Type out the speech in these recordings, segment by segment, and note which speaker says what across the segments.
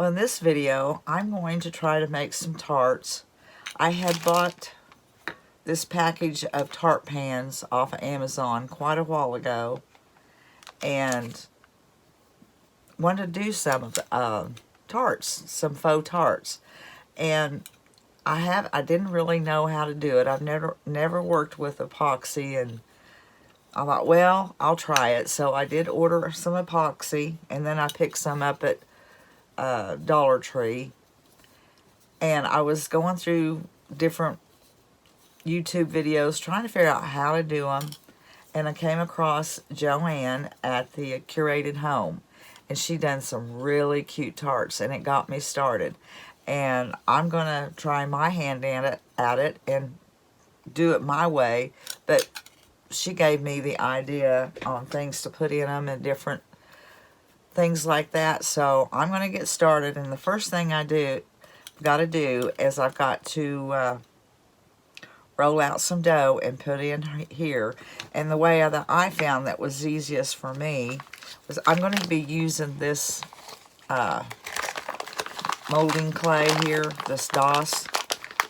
Speaker 1: Well, in this video, I'm going to try to make some tarts. I had bought this package of tart pans off of Amazon quite a while ago and wanted to do some of the tarts, some faux tarts. And I didn't really know how to do it. I've never worked with epoxy, and I thought, well, I'll try it. So I did order some epoxy, and then I picked some up at Dollar Tree, and I was going through different YouTube videos trying to figure out how to do them, and I came across Joanne at the Curated Home, and she done some really cute tarts, and it got me started. And I'm gonna try my hand at it and do it my way, but she gave me the idea on things to put in them and different things like that. So I'm going to get started, and the first thing I got to do is I've got to roll out some dough and put in here. And the way that I found that was easiest for me was I'm going to be using this molding clay here, this DOS.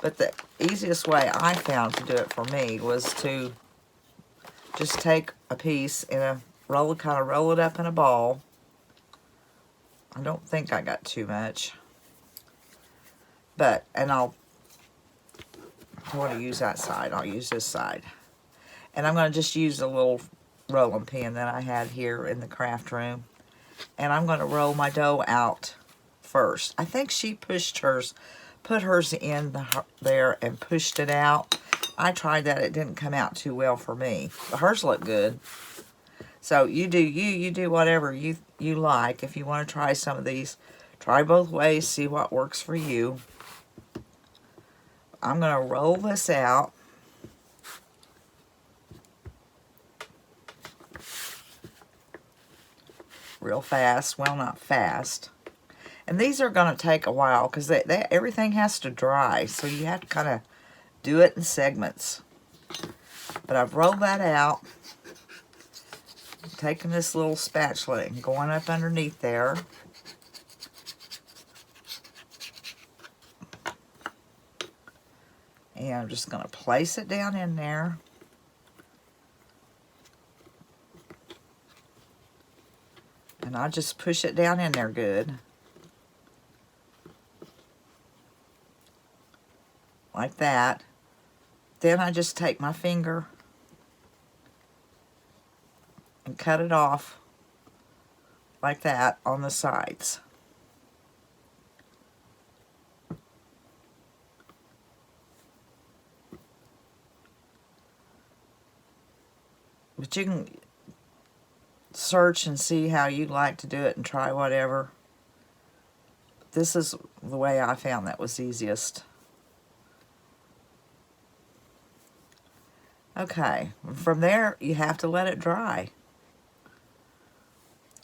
Speaker 1: But the easiest way I found to do it for me was to just take a piece and kind of roll it up in a ball. I don't think I got too much. And I want to use that side. I'll use this side. And I'm going to just use a little rolling pin that I had here in the craft room. And I'm going to roll my dough out first. I think she put hers in there and pushed it out. I tried that. It didn't come out too well for me. But hers looked good. So you do whatever you like. If you want to try some of these, try both ways, see what works for you. I'm going to roll this out. Real fast. Well, not fast. And these are going to take a while because everything has to dry. So you have to kind of do it in segments. But I've rolled that out. Taking this little spatula and going up underneath there. And I'm just going to place it down in there. And I just push it down in there good. Like that. Then I just take my finger and cut it off like that on the sides. But you can search and see how you like to do it and try whatever. This is the way I found that was easiest. Okay, from there you have to let it dry.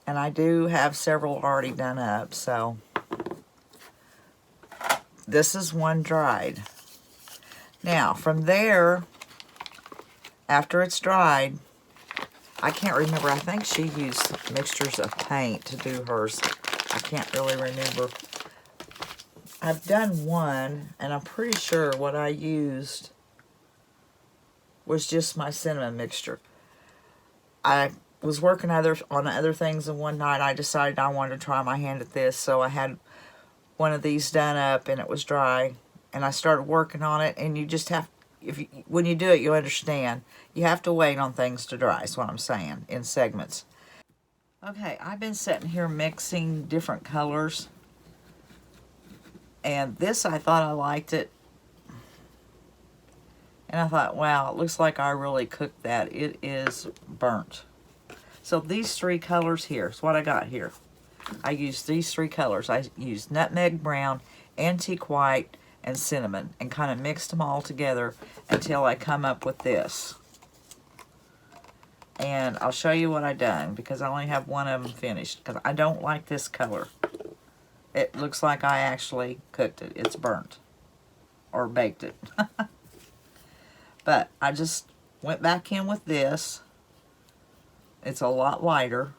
Speaker 1: And I do have several already done up, so this is one dried. Now, from there, after it's dried, I can't remember. I think she used mixtures of paint to do hers. I can't really remember. I've done one, and I'm pretty sure what I used was just my cinnamon mixture. I was working on other things, and one night I decided I wanted to try my hand at this, so I had one of these done up, and it was dry, and I started working on it. And you just have, when you do it, you understand. You have to wait on things to dry, is what I'm saying, in segments. Okay, I've been sitting here mixing different colors, and this, I thought I liked it. And I thought, wow, it looks like I really cooked that. It is burnt. So these three colors here is what I got here. I used these three colors. I used nutmeg brown, antique white, and cinnamon, and kind of mixed them all together until I come up with this. And I'll show you what I done, because I only have one of them finished, because I don't like this color. It looks like I actually cooked it. It's burnt. Or baked it. But I just went back in with this. It's a lot lighter.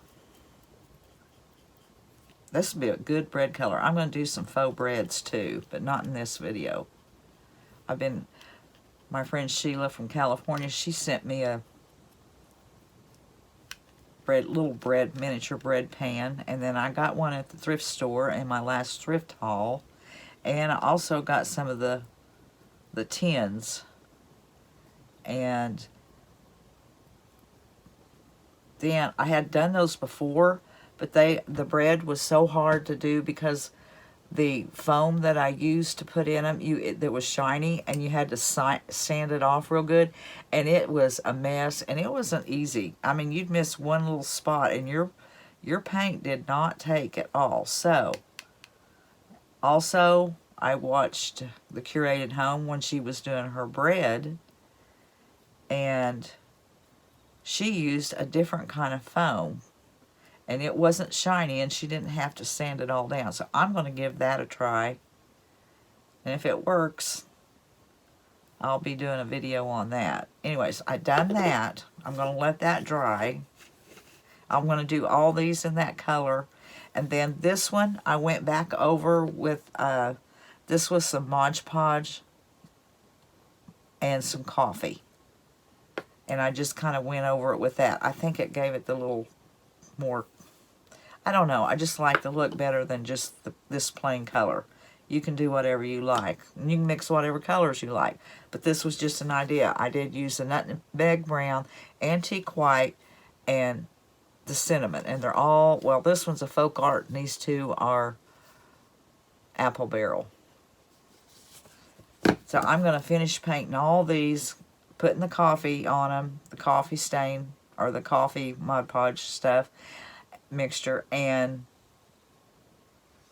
Speaker 1: This would be a good bread color. I'm going to do some faux breads too, but not in this video. My friend Sheila from California, she sent me a little miniature bread pan, and then I got one at the thrift store in my last thrift haul, and I also got some of the tins, and then I had done those before, but the bread was so hard to do because the foam that I used to put in them, that was shiny, and you had to sand it off real good, and it was a mess, and it wasn't easy. I mean, you'd miss one little spot, and your paint did not take at all. So, also, I watched the Curated Home when she was doing her bread, and she used a different kind of foam, and it wasn't shiny, and she didn't have to sand it all down. So I'm going to give that a try, and if it works, I'll be doing a video on that. Anyways, I done that. I'm going to let that dry. I'm going to do all these in that color, and then this one I went back over with this was some Mod Podge and some coffee, and I just kind of went over it with that. I think it gave it the little more, I don't know, I just like the look better than just this plain color. You can do whatever you like, and you can mix whatever colors you like, but this was just an idea. I did use the nutmeg brown, antique white, and the cinnamon, and they're all, well, this one's a folk art, and these two are apple barrel. So I'm going to finish painting all these, putting the coffee on them, the coffee stain, or the coffee Mod Podge stuff, mixture, and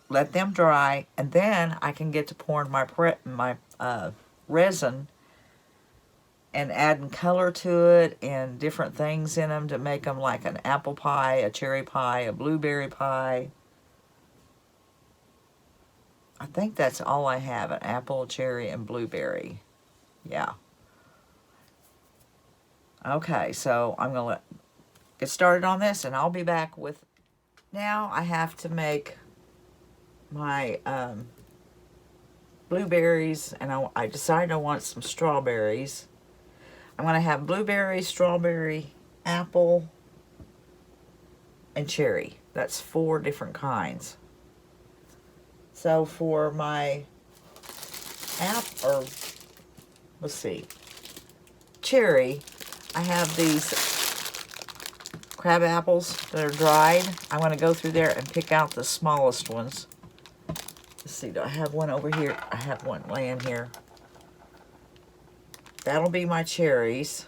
Speaker 1: let them dry, and then I can get to pouring my resin and adding color to it and different things in them to make them like an apple pie, a cherry pie, a blueberry pie. I think that's all I have, an apple, cherry, and blueberry. Yeah. Okay, so I'm going to get started on this, and I'll be back with... Now I have to make my blueberries, and I decided I want some strawberries. I'm going to have blueberry, strawberry, apple, and cherry. That's 4 different kinds. So for my cherry, I have these crab apples that are dried. I'm going to go through there and pick out the smallest ones. Let's see, do I have one over here? I have one laying here. That'll be my cherries.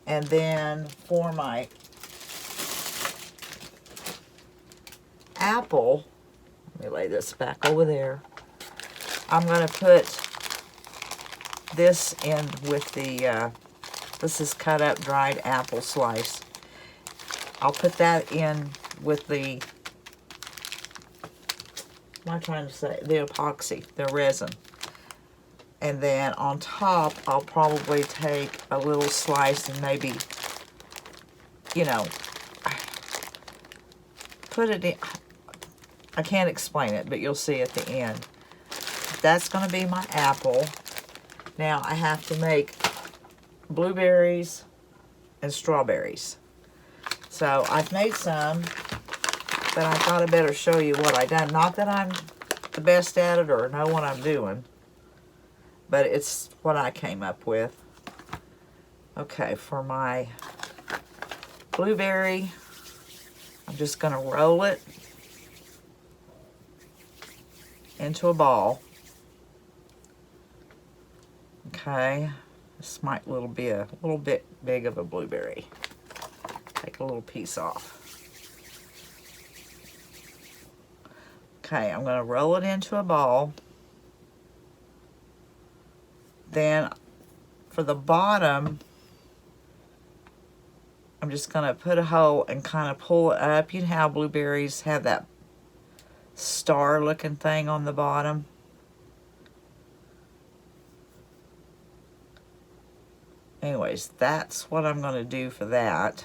Speaker 1: And then for my apple, let me lay this back over there. I'm going to put this in with the, this is cut up dried apple slice. I'll put that in with the, what am I trying to say? The epoxy, the resin. And then on top, I'll probably take a little slice and maybe, you know, put it in. I can't explain it, but you'll see at the end. That's going to be my apple. Now I have to make blueberries and strawberries. So I've made some, but I thought I better show you what I done. Not that I'm the best at it or know what I'm doing, but it's what I came up with. Okay, for my blueberry, I'm just going to roll it into a ball. Okay, this might be a little bit big of a blueberry. Take a little piece off. Okay, I'm going to roll it into a ball. Then for the bottom, I'm just going to put a hole and kind of pull it up. You know how blueberries have that star looking thing on the bottom? Anyways, that's what I'm going to do for that.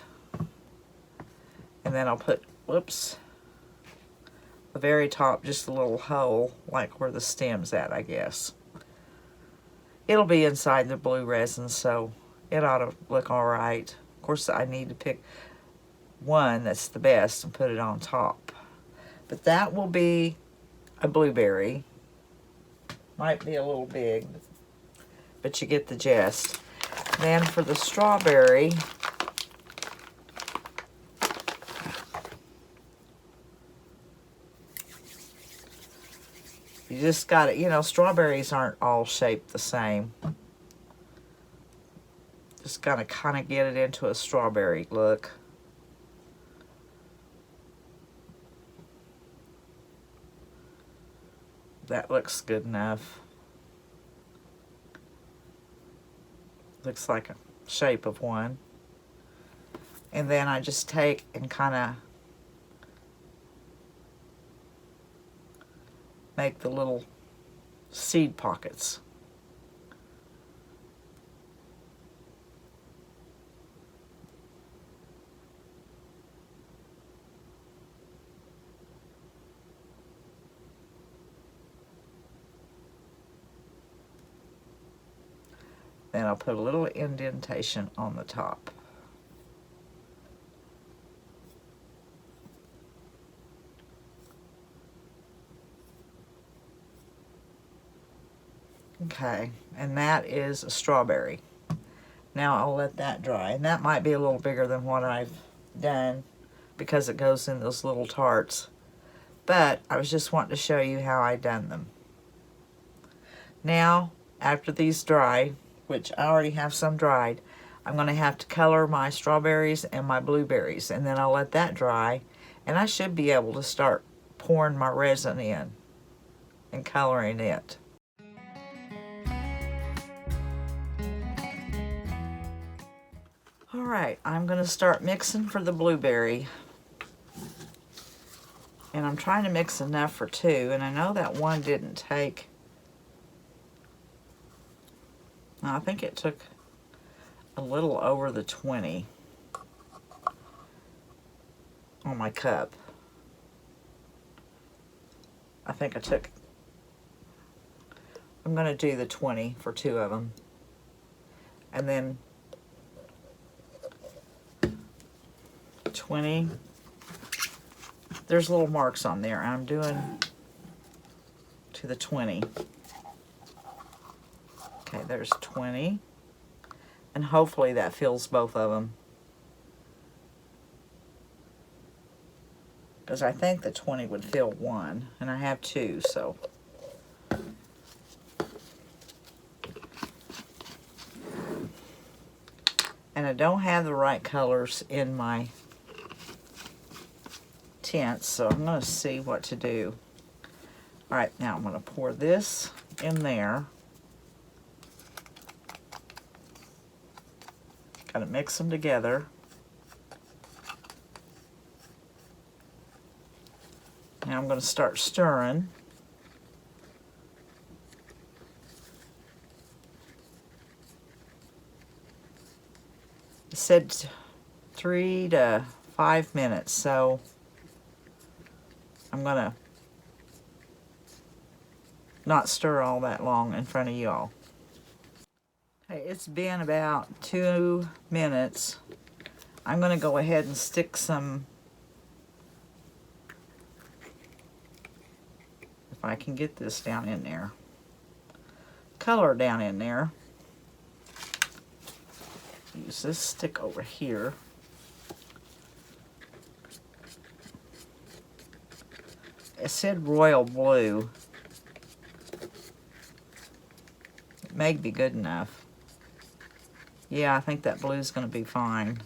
Speaker 1: And then I'll put whoops, the very top, just a little hole, like where the stem's at, I guess. It'll be inside the blue resin, so it ought to look all right. Of course, I need to pick one that's the best and put it on top. But that will be a blueberry. Might be a little big, but you get the gist. Then for the strawberry, you just got it. You know, strawberries aren't all shaped the same. Just gotta kind of get it into a strawberry look. That looks good enough. Looks like a shape of one. And then I just take and kind of make the little seed pockets. Then I'll put a little indentation on the top. Okay, and that is a strawberry. Now I'll let that dry, and that might be a little bigger than what I've done because it goes in those little tarts. But I was just wanting to show you how I done them. Now, after these dry, which I already have some dried, I'm going to have to color my strawberries and my blueberries, and then I'll let that dry, and I should be able to start pouring my resin in and coloring it. All right, I'm going to start mixing for the blueberry, and I'm trying to mix enough for two, and I know that one didn't take, I think it took a little over the 20 on my cup. I think I took, I'm going to do the 20 for two of them. And then 20, there's little marks on there. I'm doing to the 20. Okay, there's 20. And hopefully that fills both of them. Because I think the 20 would fill one, and I have two, so. And I don't have the right colors in my tints, so I'm going to see what to do. All right, now I'm going to pour this in there. Got to mix them together. Now I'm going to start stirring. It said 3 to 5 minutes, so I'm going to not stir all that long in front of y'all. Okay, it's been about 2 minutes. I'm going to go ahead and stick some, if I can get this down in there, color down in there. Use this stick over here. It said royal blue. It may be good enough. Yeah, I think that blue is going to be fine.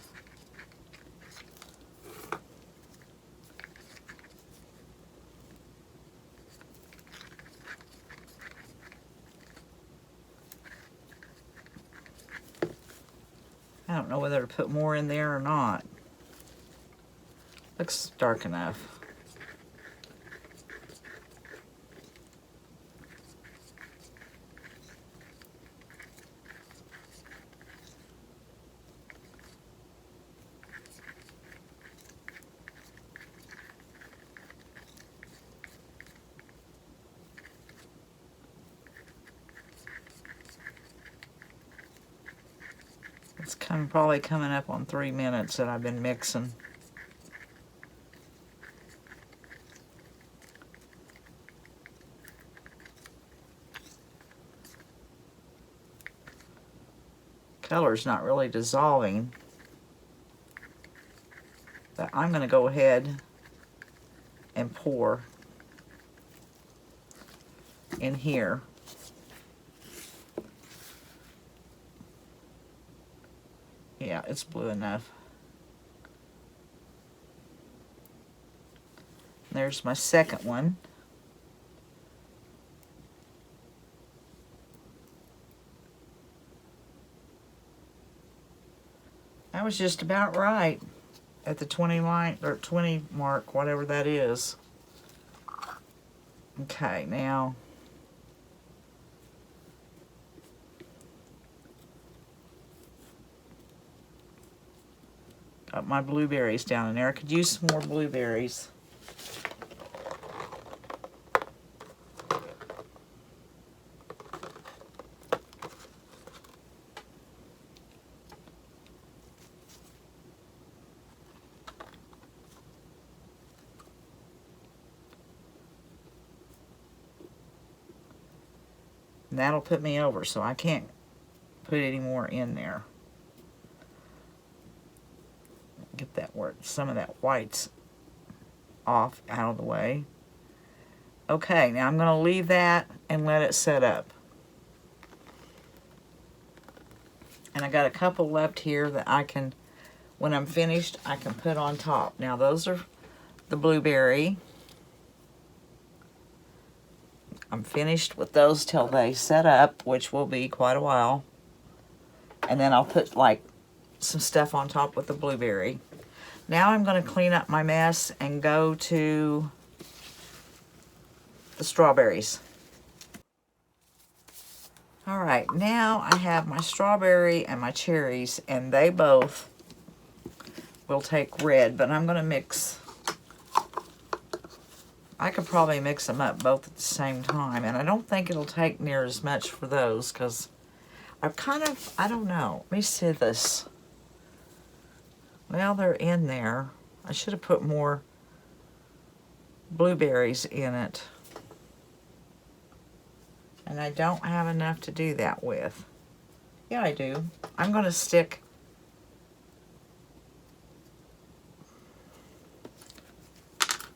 Speaker 1: I don't know whether to put more in there or not. Looks dark enough. It's probably coming up on 3 minutes that I've been mixing. Color's not really dissolving, but I'm going to go ahead and pour in here. Yeah, it's blue enough. There's my second one. That was just about right at the 20 line or 20 mark, whatever that is. Okay, now got my blueberries down in there. I could use some more blueberries. And that'll put me over, so I can't put any more in there. Get that word, some of that white's off, out of the way. Okay, now I'm going to leave that and let it set up. And I got a couple left here that I can, when I'm finished, I can put on top. Now those are the blueberry. I'm finished with those till they set up, which will be quite a while. And then I'll put like some stuff on top with the blueberry. Now I'm going to clean up my mess and go to the strawberries. All right, now I have my strawberry and my cherries, and they both will take red, but I'm going to mix. I could probably mix them up both at the same time, and I don't think it'll take near as much for those because I've kind of, I don't know. Let me see this. Well, they're in there. I should have put more blueberries in it. And I don't have enough to do that with. Yeah, I do. I'm going to stick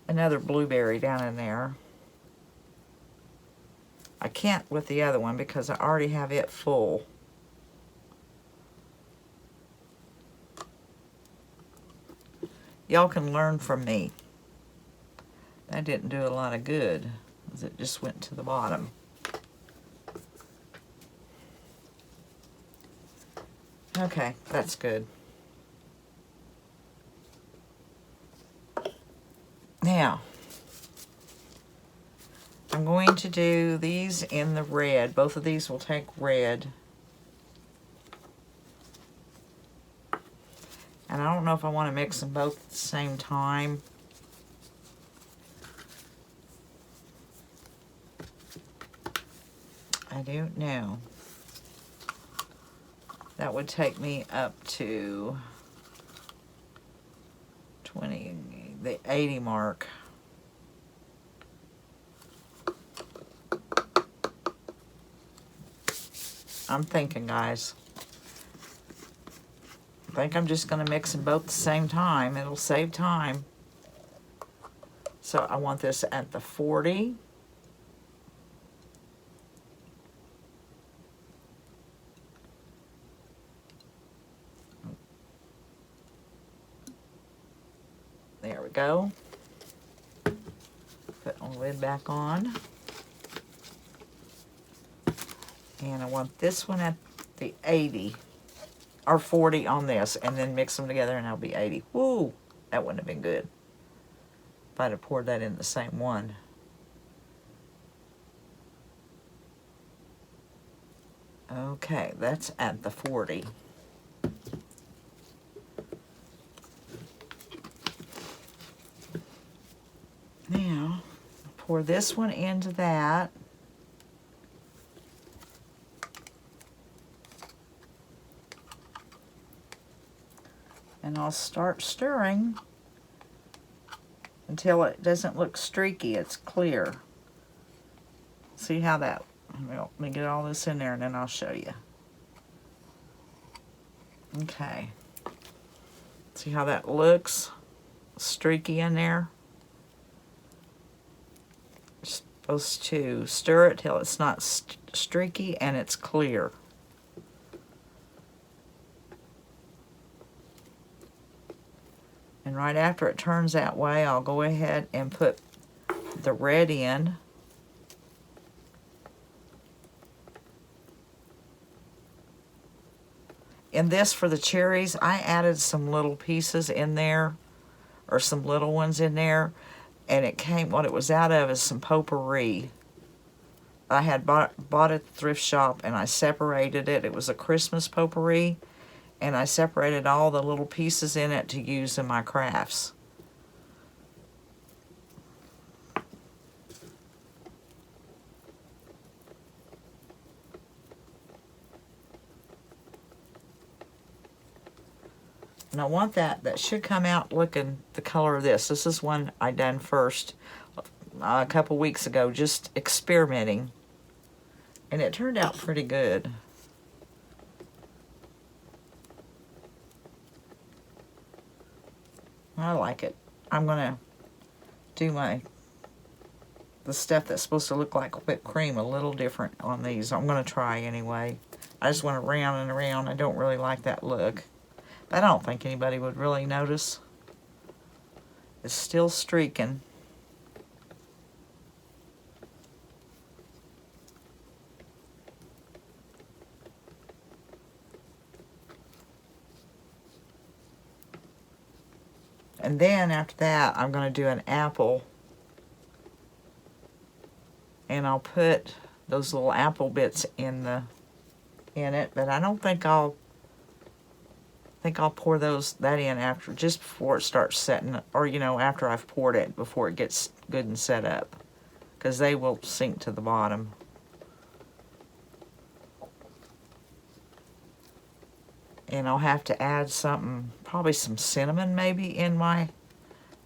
Speaker 1: another blueberry down in there. I can't with the other one because I already have it full. Y'all can learn from me. That didn't do a lot of good, as it just went to the bottom. Okay, that's good. Now, I'm going to do these in the red. Both of these will take red. And I don't know if I want to mix them both at the same time. I don't know. That would take me up to 20, the 80 mark. I'm thinking, guys. I think I'm just going to mix them both at the same time. It'll save time. So I want this at the 40. There we go. Put the lid back on. And I want this one at the 80. Or 40 on this, and then mix them together and that'll be 80. Woo! That wouldn't have been good if I'd have poured that in the same one. Okay, that's at the 40. Now, pour this one into that. And I'll start stirring until it doesn't look streaky, it's clear. See how that, well, let me get all this in there and then I'll show you. Okay. See how that looks streaky in there? You're supposed to stir it till it's not streaky and it's clear. And right after it turns that way, I'll go ahead and put the red in. In this, for the cherries, I added some little pieces in there, or some little ones in there, and it came, what it was out of is some potpourri. I had bought at the thrift shop, and I separated it. It was a Christmas potpourri, and I separated all the little pieces in it to use in my crafts. And I want that should come out looking the color of this. This is one I done first a couple weeks ago, just experimenting. And it turned out pretty good. I like it. I'm gonna do the stuff that's supposed to look like whipped cream a little different on these. I'm gonna try anyway. I just want to round and around. I don't really like that look. But I don't think anybody would really notice. It's still streaking. And then after that, I'm going to do an apple. And I'll put those little apple bits in it, but I don't think I'll pour that in after, just before it starts setting, or after I've poured it, before it gets good and set up, because they will sink to the bottom. And I'll have to add something, probably some cinnamon maybe in my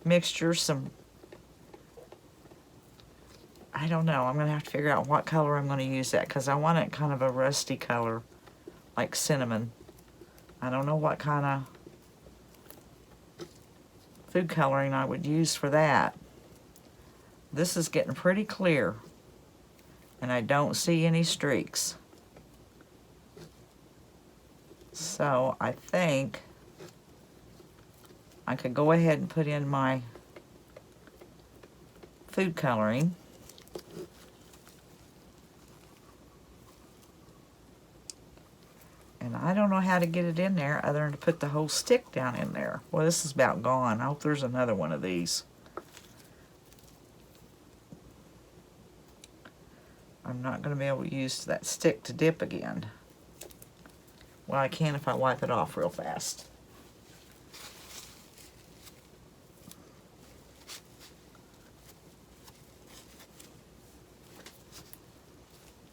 Speaker 1: mixture. I don't know. I'm going to have to figure out what color I'm going to use that, because I want it kind of a rusty color, like cinnamon. I don't know what kind of food coloring I would use for that. This is getting pretty clear, and I don't see any streaks. So I think I could go ahead and put in my food coloring. And I don't know how to get it in there other than to put the whole stick down in there. Well, this is about gone. I hope there's another one of these. I'm not going to be able to use that stick to dip again. Well, I can if I wipe it off real fast.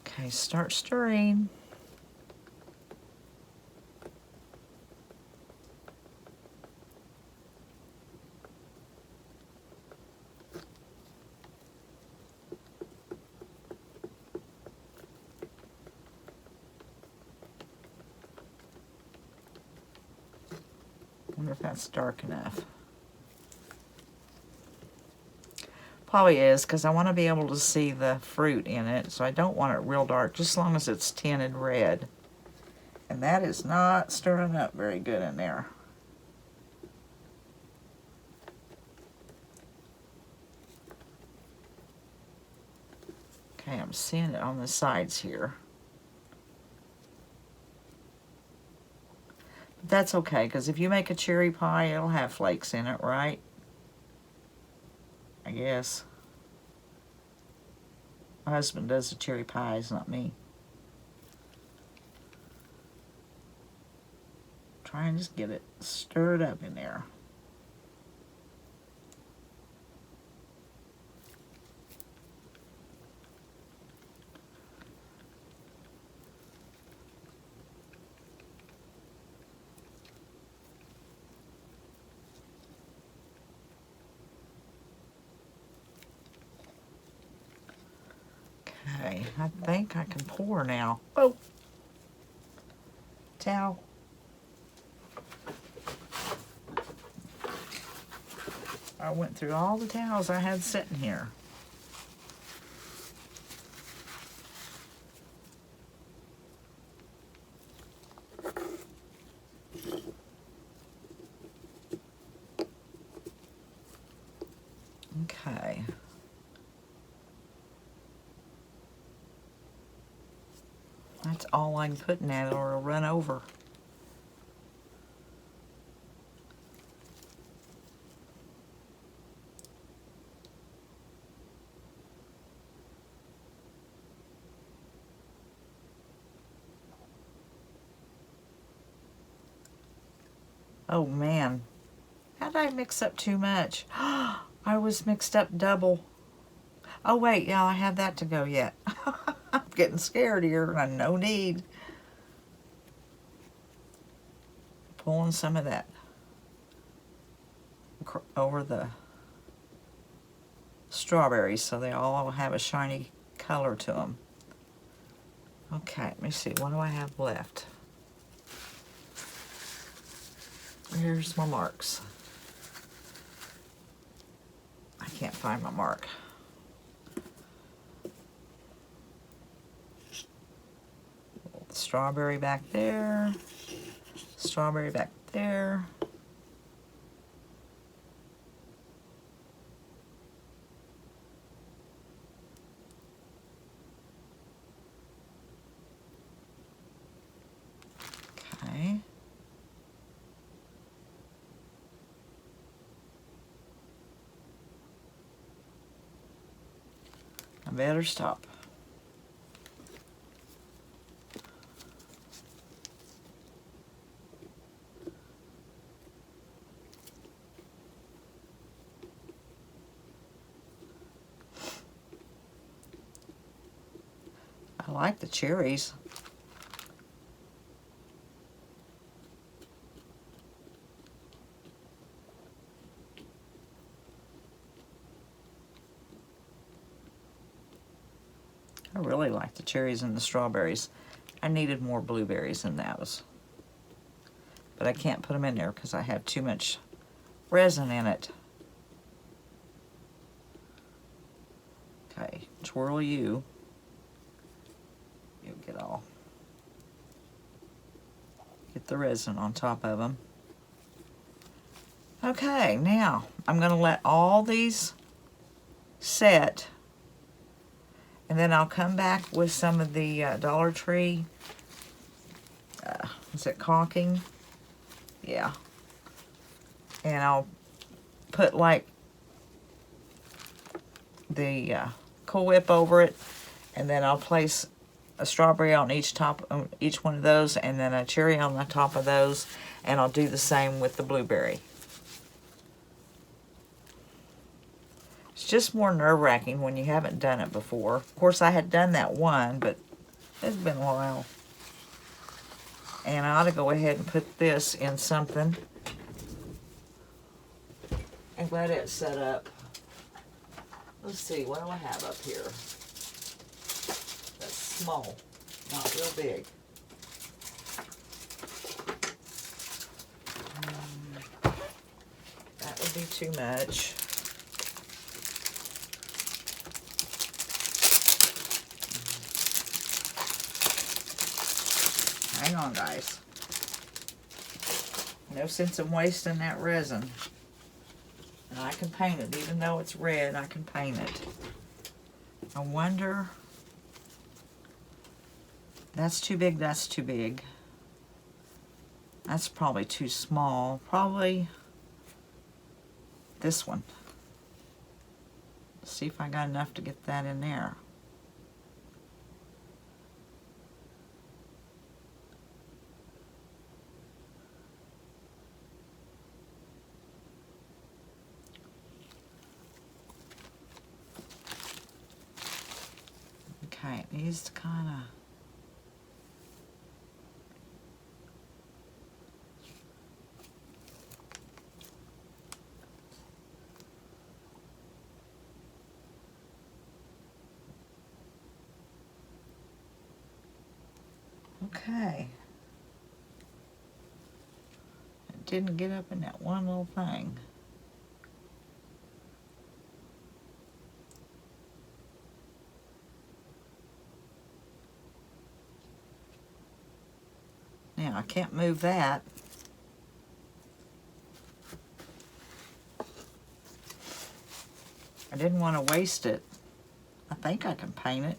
Speaker 1: Okay, start stirring. I wonder if that's dark enough. Probably is, because I want to be able to see the fruit in it, so I don't want it real dark, just as long as it's tinted red. And that is not stirring up very good in there. Okay, I'm seeing it on the sides here. But that's okay, because if you make a cherry pie, it'll have flakes in it, right? I guess. My husband does the cherry pies, not me. Try and just get it stirred up in there. Okay, I think I can pour now. Oh, towel. I went through all the towels I had sitting here. Okay. That's all I'm putting at it or it'll run over. Oh man, how did I mix up too much? I was mixed up double. Oh wait, yeah, I have that to go yet. I'm getting scared here, and no need. Pulling some of that over the strawberries so they all have a shiny color to them. Okay, let me see, what do I have left? Here's my marks. I can't find my mark. Strawberry back there. Strawberry back there. Okay. I better stop. I like the cherries. I really like the cherries and the strawberries. I needed more blueberries than those. But I can't put them in there because I have too much resin in it. Okay, twirl you. You'll get the resin on top of them. Okay, now I'm going to let all these set, and then I'll come back with some of the Dollar Tree, is it caulking? Yeah. And I'll put like the Cool Whip over it, and then I'll place a strawberry on each one of those, and then a cherry on the top of those, and I'll do the same with the blueberry. It's just more nerve-wracking when you haven't done it before. Of course, I had done that one, but it's been a while. And I ought to go ahead and put this in something and let it set up. Let's see, what do I have up here? That's small, not real big. That would be too much. Hang on, guys. No sense in wasting that resin. And I can paint it. Even though it's red, I can paint it. I wonder... That's too big, that's too big. That's probably too small. Probably this one. See if I got enough to get that in there. Okay, it needs to kind of... Okay. It didn't get up in that one little thing. Now, I can't move that. I didn't want to waste it. I think I can paint it.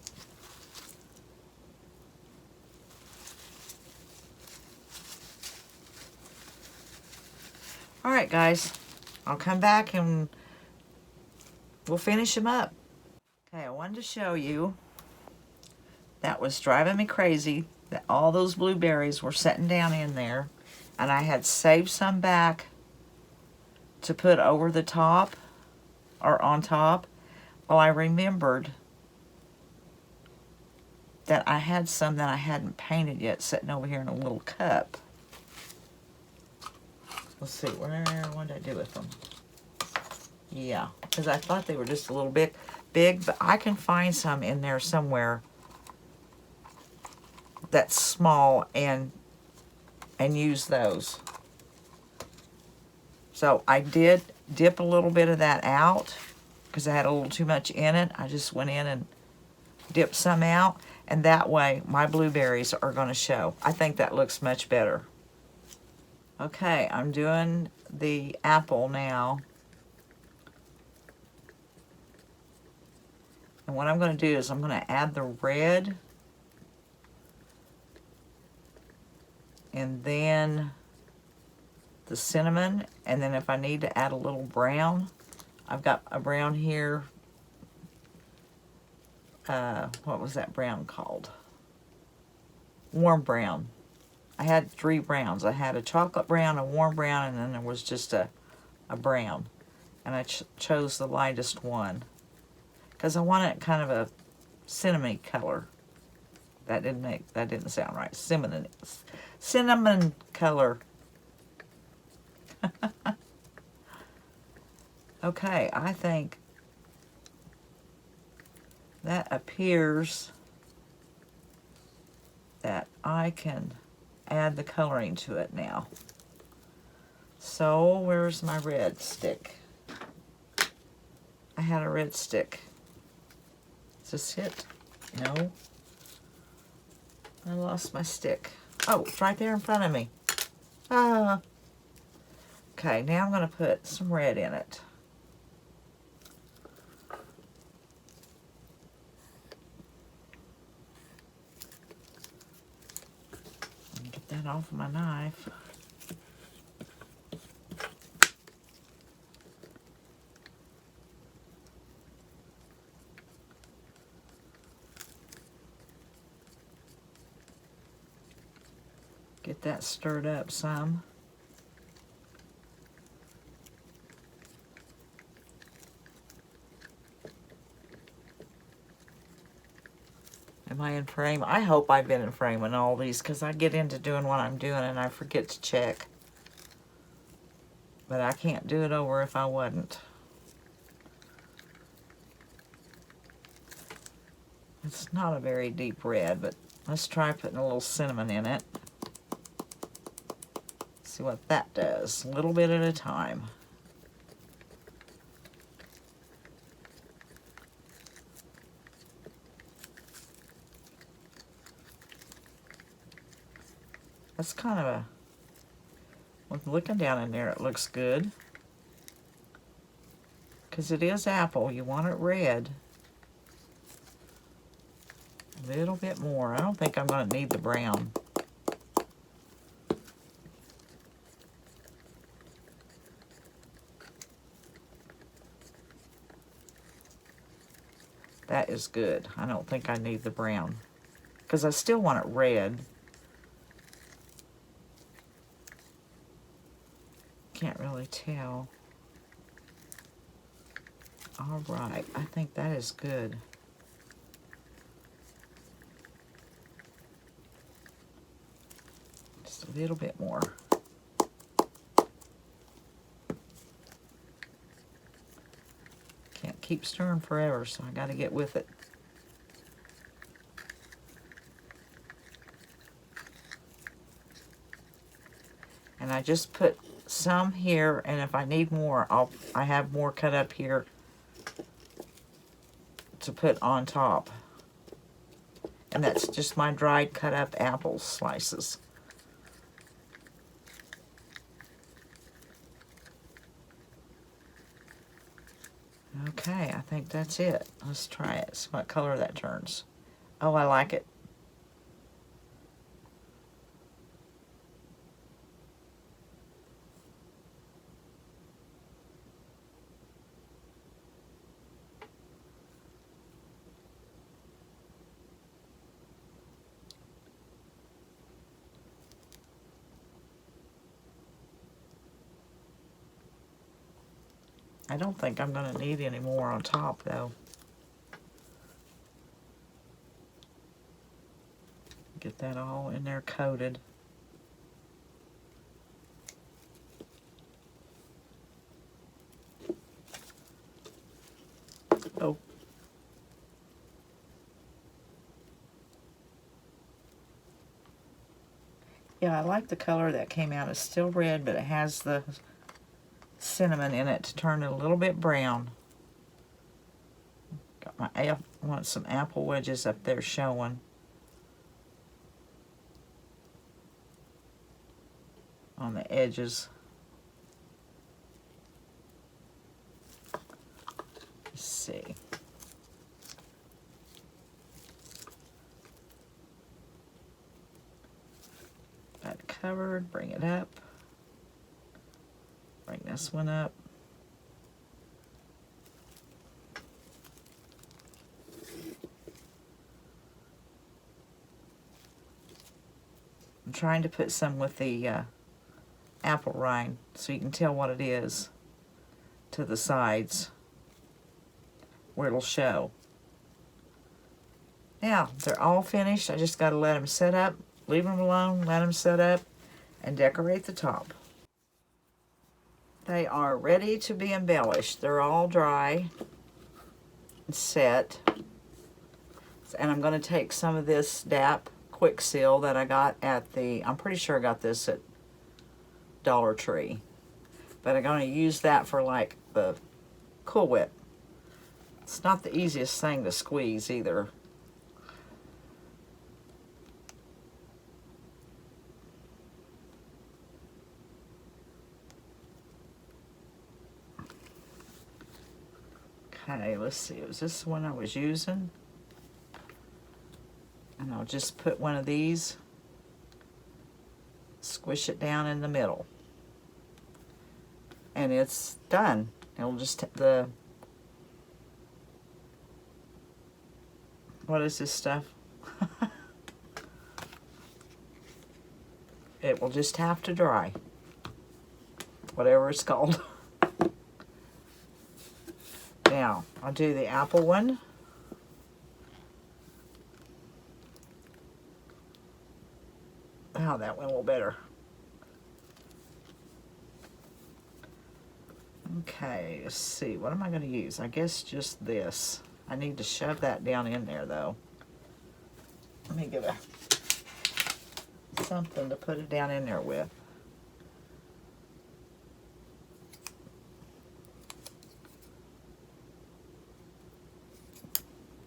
Speaker 1: Alright guys, I'll come back and we'll finish them up. Okay, I wanted to show you, that was driving me crazy, that all those blueberries were sitting down in there, and I had saved some back to put over the top, or on top. Well, I remembered that I had some that I hadn't painted yet sitting over here in a little cup. Let's see, what did I do with them? Yeah, because I thought they were just a little bit big, but I can find some in there somewhere that's small and use those. So I did dip a little bit of that out because I had a little too much in it. I just went in and dipped some out, and that way my blueberries are going to show. I think that looks much better. Okay, I'm doing the apple now. And what I'm going to do is I'm going to add the red, and then the cinnamon, and then if I need to add a little brown, I've got a brown here. What was that brown called? Warm brown. I had 3 browns. I had a chocolate brown, a warm brown, and then there was just a brown. And I chose the lightest one because I wanted kind of a cinnamon color. That didn't sound right. Cinnamon color. Okay, I think that appears that I can add the coloring to it now. So, where's my red stick? I had a red stick. Is this it? No. I lost my stick. Oh, it's right there in front of me. Ah. Okay, now I'm going to put some red in it. Get that off of my knife. Get that stirred up some. Am I in frame? I hope I've been in frame in all these because I get into doing what I'm doing and I forget to check. But I can't do it over if I wasn't. It's not a very deep red, but let's try putting a little cinnamon in it. See what that does, a little bit at a time. That's kind of a, with looking down in there, it looks good. Because it is apple, you want it red. A little bit more. I don't think I'm going to need the brown. That is good. I don't think I need the brown. Because I still want it red. Can't really tell. All right, I think that is good. Just a little bit more. Can't keep stirring forever, so I got to get with it. I just put some here, and if I need more, I have more cut up here to put on top. And that's just my dried cut up apple slices. Okay, I think that's it. Let's try it. See what color that turns. Oh, I like it. I don't think I'm going to need any more on top, though. Get that all in there coated. Oh. Yeah, I like the color that came out. It's still red, but it has the cinnamon in it to turn it a little bit brown. Got my want some apple wedges up there showing. On the edges. Let's see. Got it covered, bring it up. Bring this one up. I'm trying to put some with the apple rind so you can tell what it is to the sides where it'll show. Now, they're all finished. I just got to let them set up, leave them alone, let them set up, and decorate the top. They are ready to be embellished. They're all dry and set. And I'm going to take some of this DAP Quick Seal that I got at I'm pretty sure I got this at Dollar Tree. But I'm going to use that for like the Cool Whip. It's not the easiest thing to squeeze either. Okay, let's see. Was this the one I was using? And I'll just put one of these, squish it down in the middle. And it's done. It'll just, what is this stuff? It will just have to dry. Whatever it's called. Now, I'll do the apple one. Oh, that went a little better. Okay, let's see. What am I going to use? I guess just this. I need to shove that down in there, though. Let me get something to put it down in there with.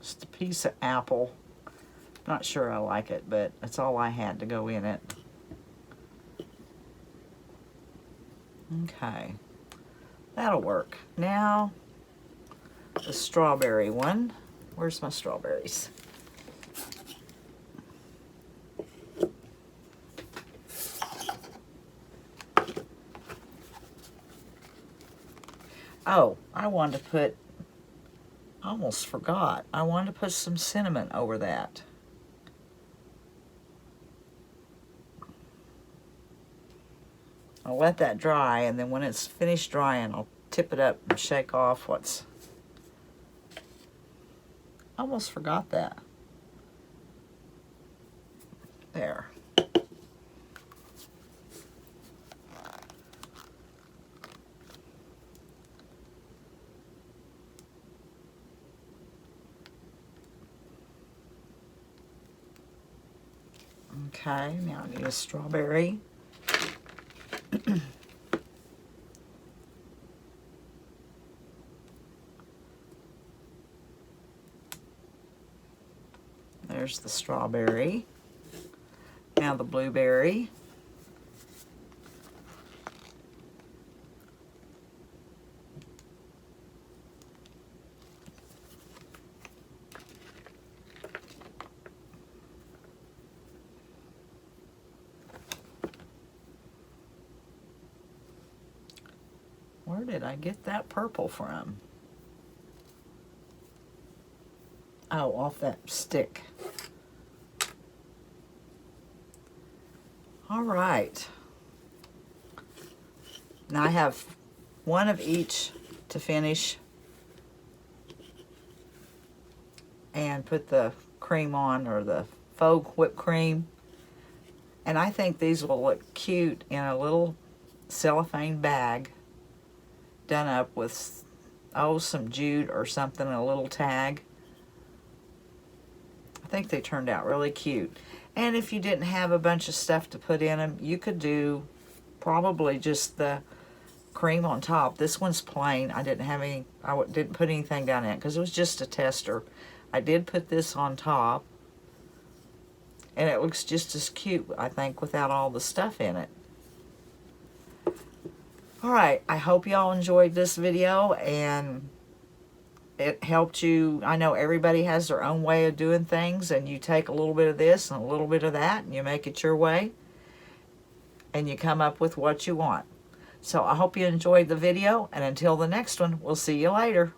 Speaker 1: Just a piece of apple. Not sure I like it, but that's all I had to go in it. Okay, that'll work. Now, the strawberry one. Where's my strawberries? Oh, I wanted to put, I almost forgot. I wanted to put some cinnamon over that. I'll let that dry, and then when it's finished drying, I'll tip it up and shake off what's... I almost forgot that. There. Okay, now I need a strawberry. There's the strawberry. Now the blueberry. Where did I get that purple from? Oh, off that stick. All right. Now I have one of each to finish and put the cream on, or the faux whipped cream. And I think these will look cute in a little cellophane bag done up with, oh, some jute or something, a little tag. I think they turned out really cute. And if you didn't have a bunch of stuff to put in them, you could do probably just the cream on top. This one's plain. I didn't have any, didn't put anything down in it because it was just a tester. I did put this on top, and it looks just as cute, I think, without all the stuff in it. Alright, I hope y'all enjoyed this video and it helped you. I know everybody has their own way of doing things, and you take a little bit of this and a little bit of that and you make it your way and you come up with what you want. So I hope you enjoyed the video, and until the next one, we'll see you later.